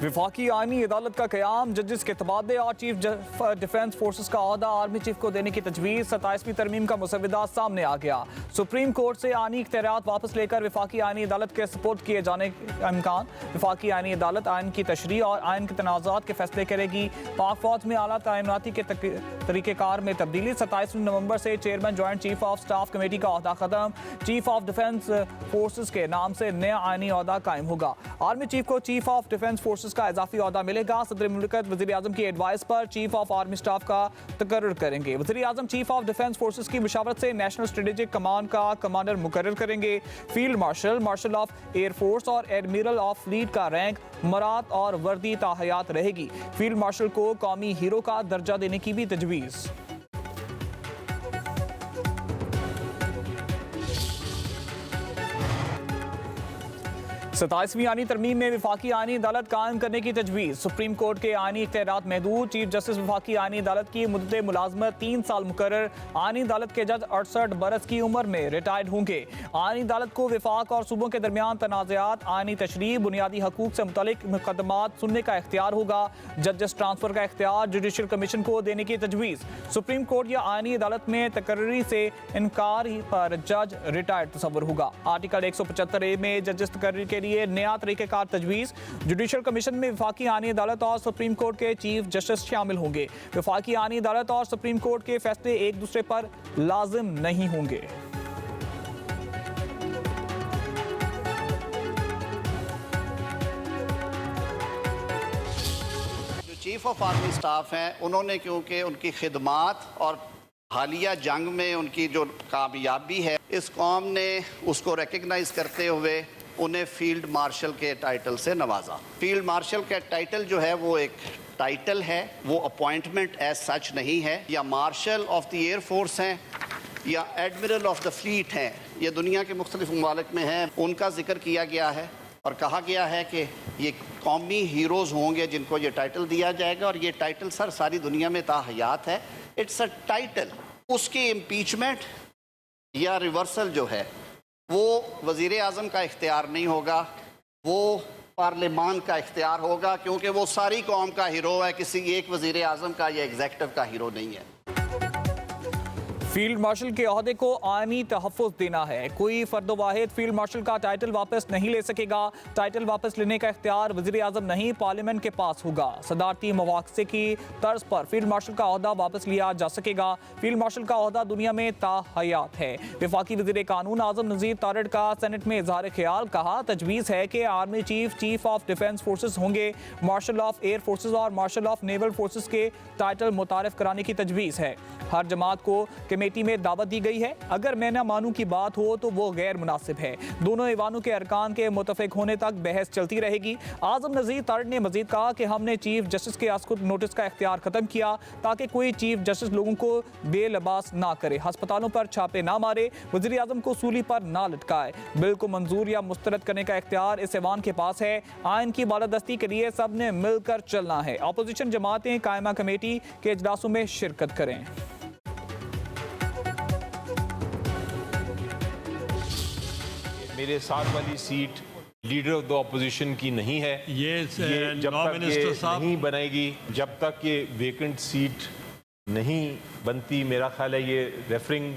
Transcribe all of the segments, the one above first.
विफाकी आईनी अदालत का क़याम, जजेस के तबादले और चीफ डिफेंस फोर्सेस का ओहदा आर्मी चीफ को देने की तजवीज़। 27वीं तरमीम का मुसविदा सामने आ गया। सुप्रीम कोर्ट से आईनी इख्तियारात वापस लेकर विफाकी आईनी अदालत के सपोर्ट किए जाने का इम्कान। विफाकी आईनी अदालत आइन की तशरीह और आइन के तनाज़ात के फैसले करेगी। पाक फौज में आला तैनाती के तरीक़ेकार में तब्दीली। 27 नवंबर से chairman joint chief of staff committee का ओहदा खत्म। चीफ ऑफ डिफेंस फोर्सेस के नाम से नया आईनी ओहदा कायम होगा। आर्मी चीफ को चीफ ऑफ डिफेंस फोर्सेस का इजाफी ओहदा मिलेगा। सदर मुमलिकत वज़ीर आज़म की एडवाइस पर चीफ ऑफ आर्मी स्टाफ का तकर्रुर करेंगे। वज़ीर आज़म चीफ ऑफ डिफेंस फोर्सेस की मुशावरत से नेशनल स्ट्रेटेजिक कमांड का कमांडर मुकर्रर करेंगे। Field marshal, marshal of air force और एडमिरल ऑफ फ्लीट का रैंक, मरात और वर्दी ताहयात रहेगी। फील्ड मार्शल को कौमी हीरो का दर्जा देने की भी तजवीज़। 27वीं आईनी तरमीम में विफाकी आईनी अदालत कायम करने की तजवीज़। सुप्रीम कोर्ट के आईनी इख्तियारात महदूद। चीफ जस्टिस विफाकी आईनी अदालत की मुद्दत मुलाजमत 3 साल मुकर्रर। आईनी अदालत के जज 68 बरस की उम्र में रिटायर्ड होंगे। आईनी अदालत को विफाक और सूबों के दरमियान तनाज़ात, आईनी तशरीह, बुनियादी हकूक से मुतल्लिक मुकदमात सुनने का इख्तियार होगा। जजेस ट्रांसफर का इख्तियार जुडिशल कमीशन को देने की तजवीज़। सुप्रीम कोर्ट या आईनी अदालत में तकर्री से इनकार पर जज रिटायर्ड तस्वर होगा। आर्टिकल 175A में जजेस तकर्री के लिए नया तरीक़ेकार तजवीज़। जुडिशल कमीशन में विफाकी आईनी अदालत और सुप्रीम कोर्ट के चीफ जस्टिस शामिल होंगे। विफाकी आईनी अदालत और सुप्रीम कोर्ट के फैसले एक दूसरे पर लाजिम नहीं होंगे। जो चीफ ऑफ आर्मी स्टाफ हैं, उन्होंने क्योंकि उनकी खिदमात और हालिया जंग में उनकी जो कामयाबी है, इस कौम ने उसको रिकग्नाइज करते हुए उन्हें फील्ड मार्शल के टाइटल से नवाजा। फील्ड मार्शल का टाइटल जो है वो एक टाइटल है, वो अपॉइंटमेंट एज सच नहीं है। या marshal of the air force हैं या एडमिरल ऑफ द फ्लीट हैं, ये दुनिया के मुख्तलिफ ममालिक में हैं, उनका जिक्र किया गया है और कहा गया है कि ये कौमी हीरोज़ होंगे जिनको ये टाइटल दिया जाएगा। और ये टाइटल सर सारी दुनिया में ताहयात है। It's a title. उसकी इम्पीचमेंट या रिवर्सल जो है वो वज़ीर आज़म का इख्तियार नहीं होगा, वो पार्लियामान का इख्तियार होगा, क्योंकि वो सारी कौम का हीरो है, किसी एक वज़ीर आज़म का या एग्जेक्टिव का हीरो नहीं है। फील्ड मार्शल के ओहदे को आईनी तहफ़्फ़ुज़ देना है। कोई फर्द वाहिद फील्ड मार्शल का टाइटल वापस नहीं ले सकेगा। टाइटल वापस लेने का इख्तियार वज़ीर आज़म नहीं, पार्लियामेंट के पास होगा। सदारती मवाक़से की तर्ज पर फील्ड मार्शल का ओहदा वापस लिया जा सकेगा। फील्ड मार्शल का ओहदा दुनिया में ताहयात है। वफाकी वज़ीर कानून आज़म नज़ीर तारड़ का सेनेट में इज़हार ख्याल। कहा, तजवीज़ है कि army chief chief of defence forces होंगे। मार्शल ऑफ एयर फोर्सेस और मार्शल ऑफ नेवल फोर्सेस के टाइटल मुतारिफ कराने की तजवीज़ है। हर जमात को कमेटी में दावत दी गई है। अगर मैं ना मानूं की बात हो तो वो गैर मुनासिब है। दोनों ईवानों के अरकान के मुतफिक होने तक बहस चलती रहेगी। आज़म नज़ीर तारड़ ने मजीद कहा कि हमने चीफ जस्टिस के अस्कुत नोटिस का इख्तियार ख़त्म किया ताकि कोई चीफ जस्टिस लोगों को बेलबास ना करे, हस्पतालों पर छापे ना मारे, वज़ीर आज़म को सूली पर ना लटकाए। बिल को मंजूर या मुस्तरद करने का इख्तियार इस ऐवान के पास है। आइन की बालादस्ती के लिए सब ने मिलकर चलना है। अपोजिशन जमातें कायमा कमेटी के इजलासों में शिरकत करें। मेरे साथ वाली seat leader of the opposition की नहीं है। ये जब तक ये नहीं बनाएगी, जब तक ये वेकेंट सीट नहीं बनती, मेरा ख्याल है ये रेफरिंग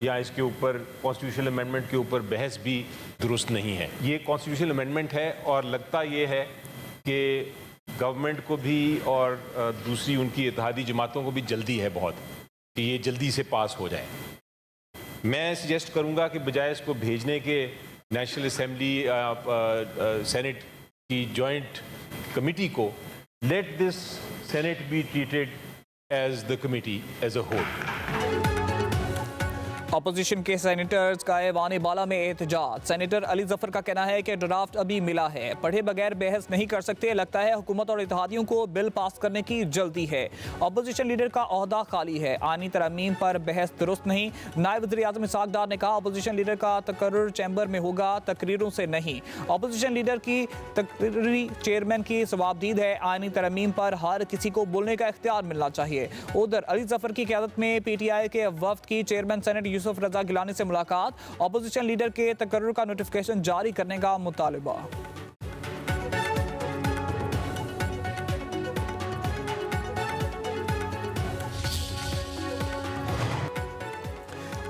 या इसके ऊपर कॉन्स्टिट्यूशनल अमेंडमेंट के ऊपर बहस भी दुरुस्त नहीं है। ये कॉन्स्टिट्यूशनल अमेंडमेंट है और लगता ये है कि गवर्नमेंट को भी और दूसरी उनकी इत्तेहादी जमातों को भी जल्दी है बहुत कि ये जल्दी से पास हो जाए। मैं सजेस्ट करूँगा कि बजाय इसको भेजने के नेशनल असेंबली सेनेट की जॉइंट कमेटी को, let this senate be treated as the committee as a whole. Opposition के सेनेटर्स का ऐवान बाला में एहतजाज। सेनेटर अली जफर का कहना है कि ड्राफ्ट अभी मिला है, पढ़े बगैर बहस नहीं कर सकते। लगता है हुकूमत और इत्तेहादियों को बिल पास करने की जल्दी है। अपोजिशन लीडर का ओहदा खाली है। आईनी तरमीम पर बहस दुरुस्त नहीं। नायब वज़ीर आज़म इसहाक डार ने कहा, अपोजिशन लीडर का तकर्रुर चैम्बर में होगा, तकरीरों से नहीं। अपोजिशन लीडर की तकरीरी चेयरमैन की सवाबदीद है। आईनी तरमीम पर हर किसी को बोलने का इख्तियार मिलना चाहिए। उधर अली जफर की क़यादत में PTI के वफ्द की चेयरमैन सेनेट यूसुफ रजा गिलानी से मुलाकात। अपोजिशन लीडर के तकर्रुर का नोटिफिकेशन जारी करने का मुतालबा।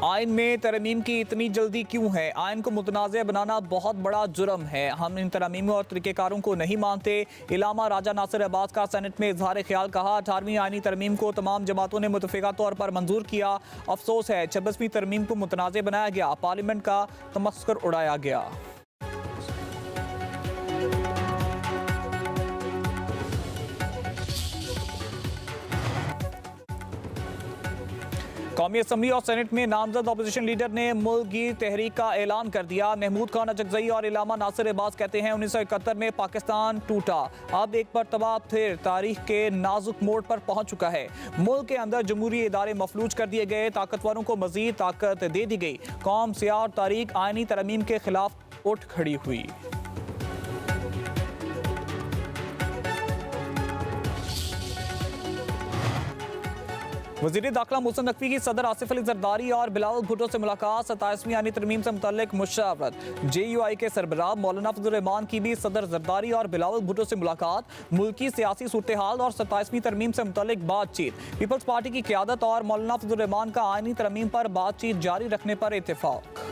आइन में तरमीम की इतनी जल्दी क्यों है? आइन को मुतनाज़ बनाना बहुत बड़ा जुर्म है। हम इन तरमीमों और तरीक़ेकारों को नहीं मानते। इलामा राजा नासिर अब्बास का सेनेट में इजहार ख्याल। कहा 18वीं आइनी तरमीम को तमाम जमातों ने मुतफ़िक़ा तौर पर मंजूर किया। अफसोस है 26वीं तरमीम को मुतनाज़ बनाया गया, पार्लियामेंट का तमस्खुर उड़ाया गया। कौमी असम्बली और सेनेट में नामजद अपोजिशन लीडर ने मुल्क की तहरीक का ऐलान कर दिया। महमूद खान अजगज़ई और इलामा नासिर अब्बास कहते हैं 1971 में पाकिस्तान टूटा, अब एक मरतबा फिर तारीख के नाजुक मोड़ पर पहुंच चुका है। मुल्क के अंदर जमहूरी इदारे मफलूज कर दिए गए, ताकतवरों को मजीद ताकत दे दी गई। कौम सियाह और तारीख आइनी तरमीम के खिलाफ उठ खड़ी हुई। वज़ीर दाखिला मोहसिन नकवी की सदर आसिफ अली जरदारी और बिलावल भुट्टो से मुलाकात। 27वीं आइनी तरमीम से मुतल्लिक मुशावरत। JUI के सरबराह मौलाना फजल रहमान की भी सदर जरदारी और बिलावल भुट्टो से मुलाकात। मुल्की सियासी सूरत हाल और 27वीं तरमीम से मुतल्लिक बातचीत। पीपल्स पार्टी की क़यादत और मौलाना फजल रहमान का आइनी तरमीम पर बातचीत जारी रखने पर इत्तेफाक।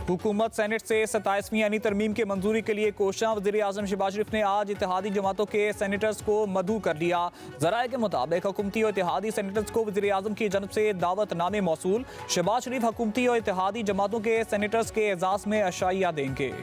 हुकूमत सेनेट से 27वीं यानी तरमीम के मंजूरी के लिए कोशां। वज़ीर आज़म शहबाज शरीफ ने आज इत्तेहादी जमातों के सेनेटर्स को मदऊ कर लिया। ज़राए के मुताबिक हुकूमती और इत्तेहादी सेनेटर्स को वज़ीर आज़म की जानब से दावतनामे मौसूल। शहबाज शरीफ हुकूमती और इत्तेहादी जमातों के सेनेटर्स के एजाज़ में अशाइया देंगे।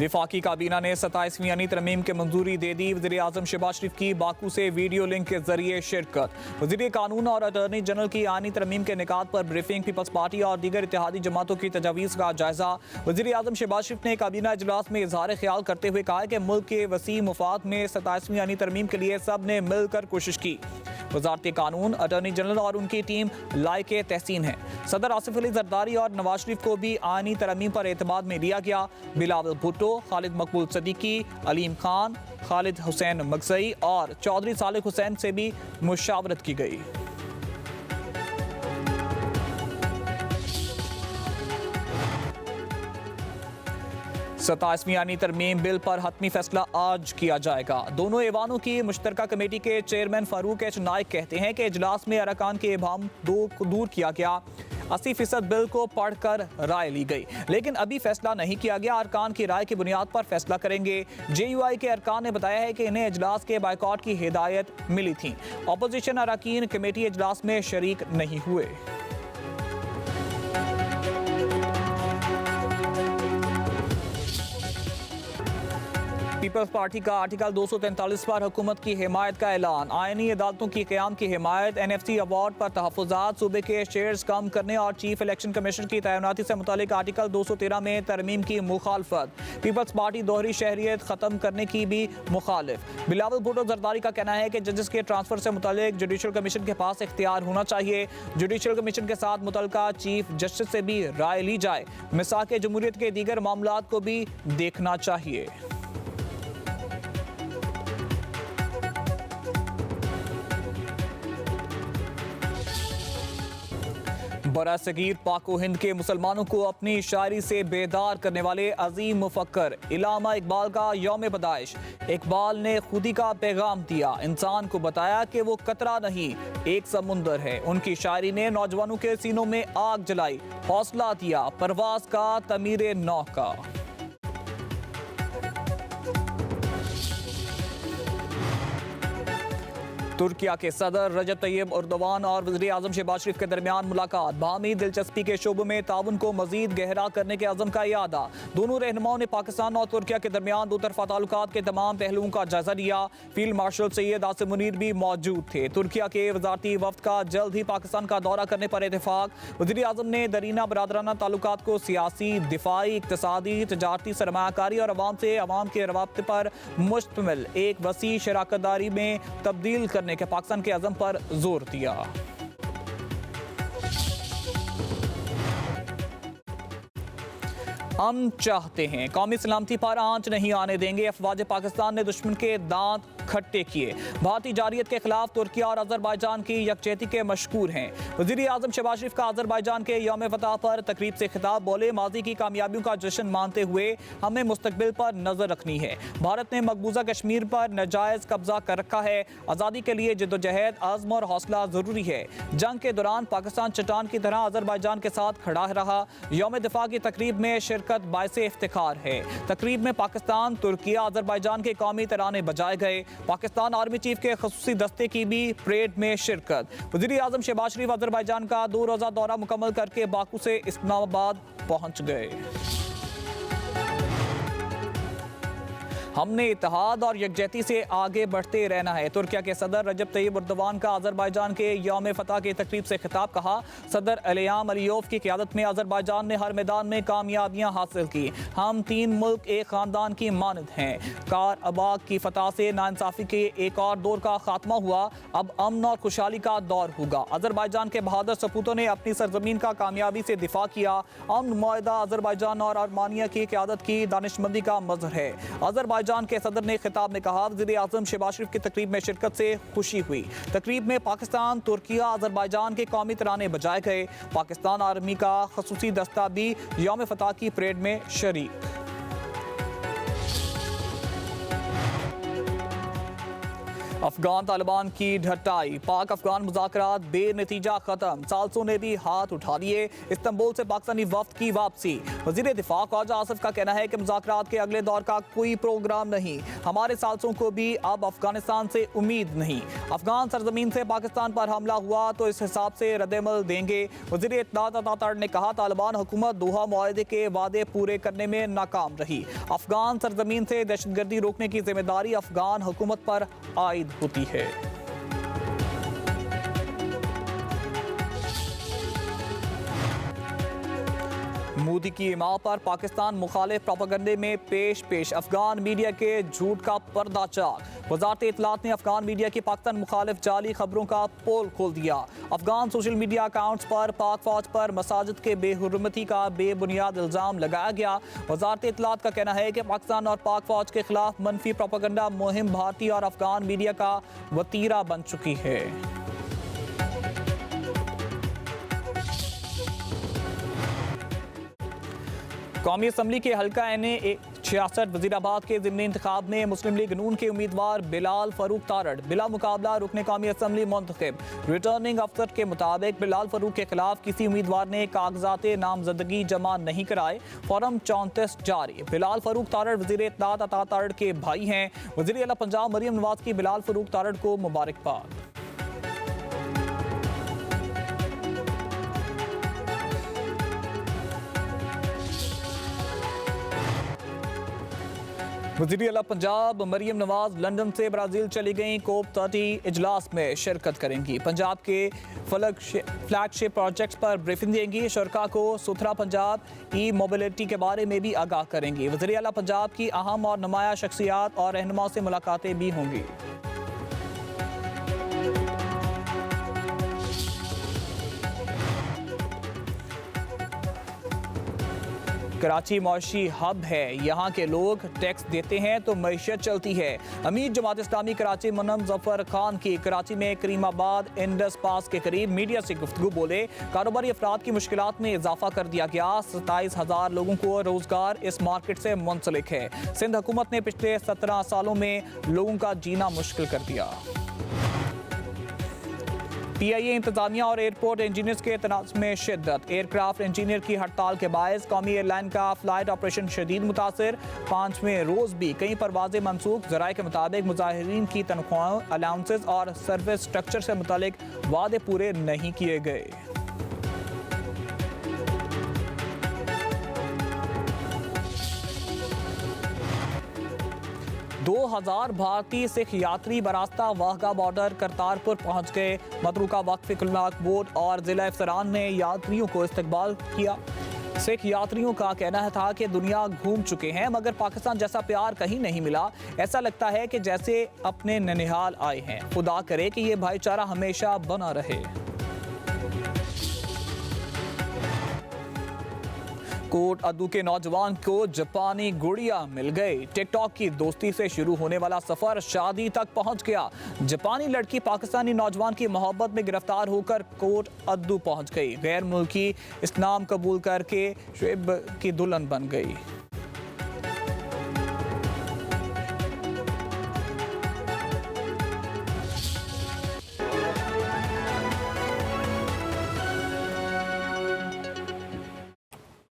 वफाकी काबीना ने 27वीं यानी तरमीम के मंजूरी दे दी। वज़ीर आज़म शहबाज शरीफ की बाकू से वीडियो लिंक के जरिए शिरकत। वज़ीर कानून और अटॉर्नी जनरल की आइनी तरमीम के निकात पर ब्रीफिंग। पीपल्स पार्टी और दीगर इत्तेहादी जमातों की तजावीज़ का जायजा। वज़ीर आज़म शहबाज शरीफ ने काबीना इजलास में इजहार ख्याल करते हुए कहा कि मुल्क के वसी मुफाद में 27वीं यानी तरमीम के लिए सब ने मिलकर कोशिश की। वज़ारत कानून, अटॉर्नी जनरल और उनकी टीम लायके तहसीन है। सदर आसिफ अली जरदारी और नवाज शरीफ को भी आइनी तरमीम पर एतमाद में लिया गया। बिलावल भुट्टो, खालिद मकबूल सदीकी, अलीम खान, खालिद हुसैन मगसई और चौधरी सालिक हुसैन से भी मुशावरत की गई। 27वीं यानी तरमीम बिल पर हतमी फैसला आज किया जाएगा। दोनों ऐवानों की मुश्तरका कमेटी के चेयरमैन फारूक एच नाइक कहते हैं कि इजलास में अरकान के इबाम दूर किया गया। 80% बिल को पढ़कर राय ली गई, लेकिन अभी फैसला नहीं किया गया। अरकान की राय की बुनियाद पर फैसला करेंगे। JUI के अरकान ने बताया है कि इन्हें इजलास के बायकॉट की हिदायत मिली थी। अपोजिशन अरकान कमेटी इजलास में शरीक नहीं हुए। पीपल्स पार्टी का आर्टिकल 243 पर हुकूमत की हिमायत का ऐलान। आइनी अदालतों की क़याम की हिमायत। NFC अवार्ड पर तहफ़्फ़ुज़ात, सूबे के शेयर्स कम करने और चीफ इलेक्शन कमीशन की तैनाती से मुतालिक आर्टिकल 213 में तरमीम की मुखालफत। पीपल्स पार्टी दोहरी शहरियत ख़त्म करने की भी मुखालिफ। बिलावल भुट्टो जरदारी का कहना है कि जजेस के ट्रांसफ़र से मुतालिक जुडिशल कमीशन के पास इख्तियार होना चाहिए। जुडिशल कमीशन के साथ मुतल्लिका चीफ जस्टिस से भी राय ली जाए। मिसाक जमहूरियत के दीगर मामलात को भी देखना चाहिए। बरासगीर पाको हिंद के मुसलमानों को अपनी शायरी से बेदार करने वाले अजीम मुफक्कर इलामा इकबाल का यौम पैदाइश। इकबाल ने खुदी का पैगाम दिया, इंसान को बताया कि वो कतरा नहीं एक समुंदर है। उनकी शायरी ने नौजवानों के सीनों में आग जलाई, हौसला दिया परवाज का, तमीरे नौ का। तुर्किया के सदर रजब तैयब एर्दोगान और वज़ीर आज़म शहबाज शरीफ के दरमियान मुलाकात। बाहमी दिलचस्पी के शोबों में ताउन को मजीद गहरा करने के अज़म का इरादा। दोनों रहनुमाओं ने पाकिस्तान और तुर्किया के दरमियान दो तरफा ताल्लुकात के तमाम पहलुओं का जायजा लिया। फील्ड मार्शल सैयद आसिम मुनीर भी मौजूद थे। तुर्किया के वज़ारती वफ़द का जल्द ही पाकिस्तान का दौरा करने पर इत्तेफाक। वज़ीर आज़म ने दरीना बरादराना ताल्लुकात को सियासी, दिफाई, इक़्तिसादी, तजारती सरमायाकारी और अवाम से अवाम के रवाबते पर मुश्तमिल एक वसी शराकतदारी में तब्दील करने के पाकिस्तान के अज़म पर जोर दिया। हम चाहते हैं कौमी सलामती पर आंच नहीं आने देंगे। अफवाज पाकिस्तान ने दुश्मन के दांत इकट्ठे किए। भारतीय जारियत के खिलाफ तुर्की और अजरबैजान की यकजहती के मशकूर हैं। वज़ीर आज़म शहबाज शरीफ का अजरबैजान के यौम फतह पर तकरीब से खिताब, बोले माजी की कामयाबियों का जश्न मानते हुए हमें मुस्तकबिल पर नजर रखनी है। भारत ने मकबूजा कश्मीर पर नाजायज कब्जा कर रखा है। आज़ादी के लिए जद्दोजहद, आज़म और हौसला जरूरी है। जंग के दौरान पाकिस्तान चट्टान की तरह अजरबैजान के साथ खड़ा रहा। यौम दिफा की तकरीब में शिरकत बायसे इफ्तिखार है। तकरीब में पाकिस्तान, तुर्की, अजरबैजान के कौमी तराने बजाए गए। पाकिस्तान आर्मी चीफ के खसूसी दस्ते की भी परेड में शिरकत। वज़ीर आज़म शहबाज शरीफ अजरबैजान का 2 रोज़ा दौरा मुकम्मल करके बाकू से इस्लामाबाद पहुंच गए। हमने इत्तेहाद और यकजहती से आगे बढ़ते रहना है। तुर्किया के सदर रजब तैयब एर्दोगान का अजरबैजान के यौम फतह की तकरीब से खिताब, कहा सदर इल्हाम अलियोव की क़यादत में अजरबैजान ने हर मैदान में कामयाबियां हासिल की। हम 3 मुल्क एक ख़ानदान की मानद हैं। कार-अबाग की फतह से नाइंसाफ़ी के एक और दौर का खात्मा हुआ। अब अमन और खुशहाली का दौर होगा। अजरबैजान के बहादुर सपूतों ने अपनी सरजमीन का कामयाबी से दिफा किया। अमन मुआहदा अजरबैजान और आर्मानिया की क़यादत की दानिशमंदी का मज़हर है। अजरबैजान के सदर ने खिताब में कहा, वज़ीर आज़म शहबाज शरीफ की तकरीब में शिरकत से खुशी हुई। तकरीब में पाकिस्तान, तुर्की, अजरबैजान के कौमी तराने बजाए गए। पाकिस्तान आर्मी का खसूसी दस्ता भी यौम फतह की परेड में शरीक। अफगान तालिबान की ढटाई, पाक अफगान मुज़ाकरात बेनतीजा खत्म। साल्सों ने भी हाथ उठा लिए। इस्तांबुल से पाकिस्तानी वफ्द की वापसी। वज़ीर दिफा ख्वाजा आसिफ का कहना है कि मुज़ाकरात के अगले दौर का कोई प्रोग्राम नहीं। हमारे साल्सों को भी अब अफगानिस्तान से उम्मीद नहीं। अफगान सरजमीन से पाकिस्तान पर हमला हुआ तो इस हिसाब से रद्दमल देंगे। वज़ीर इत्तलात अता ने कहा, तालिबान हुकूमत दोहा मुआहदे के वादे पूरे करने में नाकाम रही। अफगान सरजमीन से दहशतगर्दी रोकने की जिम्मेदारी अफगान हुकूमत पर आयद होती है। मोदी की मां पर पाकिस्तान मुखालिफ प्रोपेगेंडे में पेश अफगान मीडिया के झूठ का पर्दाचार। वजारत इत्तलात ने अफगान मीडिया की पाकिस्तान मुखालिफ जाली खबरों का पोल खोल दिया। अफगान सोशल मीडिया अकाउंट्स पर पाक फौज पर मसाजिद के बेहुरमती का बेबुनियाद इल्ज़ाम लगाया गया। वजारत इत्तलात का कहना है कि पाकिस्तान और पाक फौज के खिलाफ मनफी प्रोपेगेंडा मुहिम भारतीय और अफगान मीडिया का वतीरा बन चुकी है। कौमी असम्बली के हल्का NA 66 वजीराबाद के ज़िमनी इंतखाब में मुस्लिम लीग नून के उम्मीदवार बिलाल फरूक तारड़ बिला मुकाबला रुकने कौमी असम्बली मुंतखब। रिटर्निंग अफसर के मुताबिक बिलाल फरूक के खिलाफ किसी उम्मीदवार ने कागजात नामजदगी जमा नहीं कराए। फॉर्म 34 जारी। बिलाल फरूक तारड़ वज़ीर इत्तलात अता तारड़ के भाई हैं। वज़ीर आला पंजाब मरियम नवाज की बिलाल फरूक तारड़ को मुबारकबाद। वज़ीर आला पंजाब मरियम नवाज लंदन से ब्राज़ील चली गई। COP 30 इजलास में शिरकत करेंगी। पंजाब के फ्लैगशिप प्रोजेक्ट्स पर ब्रीफिंग देंगी। शरका को सुथरा पंजाब, ई-मोबिलिटी के बारे में भी आगाह करेंगी। वज़ीर आला पंजाब की अहम और नुमाया शख्सियात और रहनुमाओं से मुलाकातें भी होंगी। कराची मौशी हब है। यहाँ के लोग टैक्स देते हैं तो मईशत चलती है। अमीर जमात इस्लामी कराची मुन्नम जफर खान की कराची में करीमाबाद इंडस पास के करीब मीडिया से गुफ्तगू बोले, कारोबारी अफराद की मुश्किलात में इजाफा कर दिया गया। 27,000 लोगों को रोजगार इस मार्केट से मुंसलिक है। सिंध हुकूमत ने पिछले 17 सालों में लोगों का जीना मुश्किल कर दिया। PIA इंतजामिया और एयरपोर्ट इंजीनियर्स के तनाज़ में शिद्दत। एयरक्राफ्ट इंजीनियर की हड़ताल के बायस कौमी एयरलाइन का फ्लाइट ऑपरेशन शदीद मुतासर। 5वें रोज़ भी कई परवाजें मनसूख। ज़राए के मुताबिक मुजाहिरीन की तनख्वाहों, अलाउंसेस और सर्विस स्ट्रक्चर से मुतालिक वादे पूरे नहीं किए गए। 2000 भारतीय सिख यात्री बरास्ता वाघा बॉर्डर करतारपुर पहुंच गए। मतरूका वक्फ खुलनाक बोर्ड और जिला अफसरान ने यात्रियों को इस्तकबाल किया। सिख यात्रियों का कहना था कि दुनिया घूम चुके हैं मगर पाकिस्तान जैसा प्यार कहीं नहीं मिला। ऐसा लगता है कि जैसे अपने ननिहाल आए हैं। खुदा करे कि ये भाईचारा हमेशा बना रहे। कोट अद्दू के नौजवान को जापानी गुड़िया मिल गई। टिकटॉक की दोस्ती से शुरू होने वाला सफर शादी तक पहुंच गया। जापानी लड़की पाकिस्तानी नौजवान की मोहब्बत में गिरफ्तार होकर कोट अद्दू पहुंच गई। गैर मुल्की इस्लाम कबूल करके शुएब की दुल्हन बन गई।